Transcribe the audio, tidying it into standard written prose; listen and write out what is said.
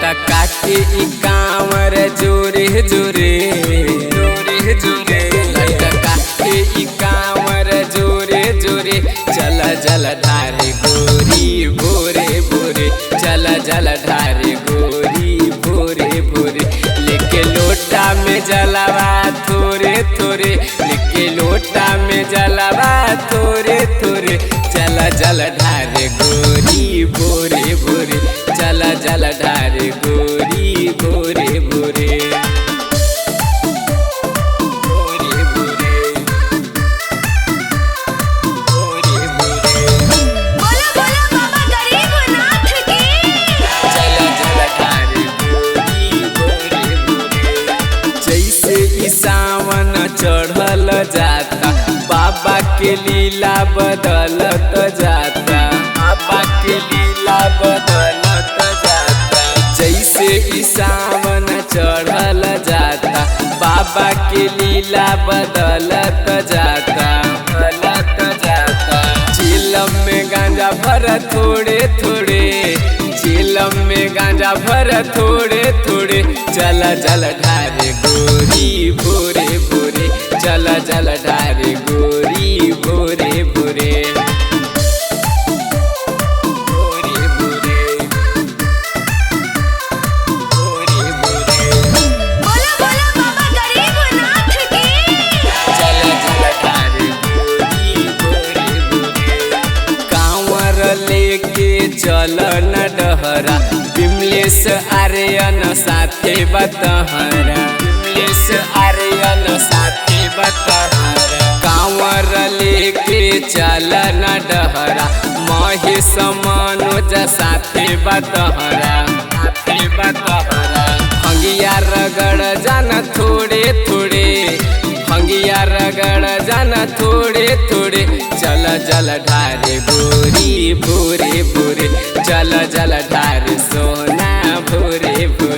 लटका के ई कांवर जोरे जोरे जोरे जोरे, लटका के ई कांवर जोरे जोरे, चल जल ढारे गोरी भोरे भोरे, चल जल ढारे गोरी भोरे भोरे, लेके लोटा में जलवा थोरे थोरे, लेके लोटा में जलवा थोरे थोरे, चल जल ढारे गोरी भोरे भोरे, चल जल ढारे गोरी भोरे भोरे भोरे भोरे भोरे भोरे। बोलो बोलो बाबा गरीबनाथ की। चल जल ढारे गोरी भोरे भोरे, जैसे ई सावन चढ़ल जाता, बाबा के लीला बदलत जाता, बाबा के लीला बदलत जाता, जैसे ई सावन चढ़ल जाता, बाबा के लीला बदलत जाता, बदलत जाता। चिलम में गांजा भर थोड़े थोड़े, चिलम में गांजा भर थोड़े थोड़े, चल जल ढारे गोरी भोरे भोरे, चल जल ढारे गोरी भोरे भोरे भोरे भोरे भोरे भोरे। बोलो बोलो बाबा गरीबनाथ की। चल जल ढारे गोरी भोरे भोरे, कांवर लेके चल न डहरा, विमलेश आर्यन साथे बतहरा, विमलेश आर्यन साथे बतहरा, कांवर लेके चल न डहरा, महेश मनोज साथे बतहरा, साथे बतहरा, भंगिया रगड़ जाना थोड़े थोड़े, भंगिया रगड़ जाना थोड़े थोड़े, चल जल ढारे गोरी भोरे भोरे, चल जल ढारे सोना भोरे भोरे।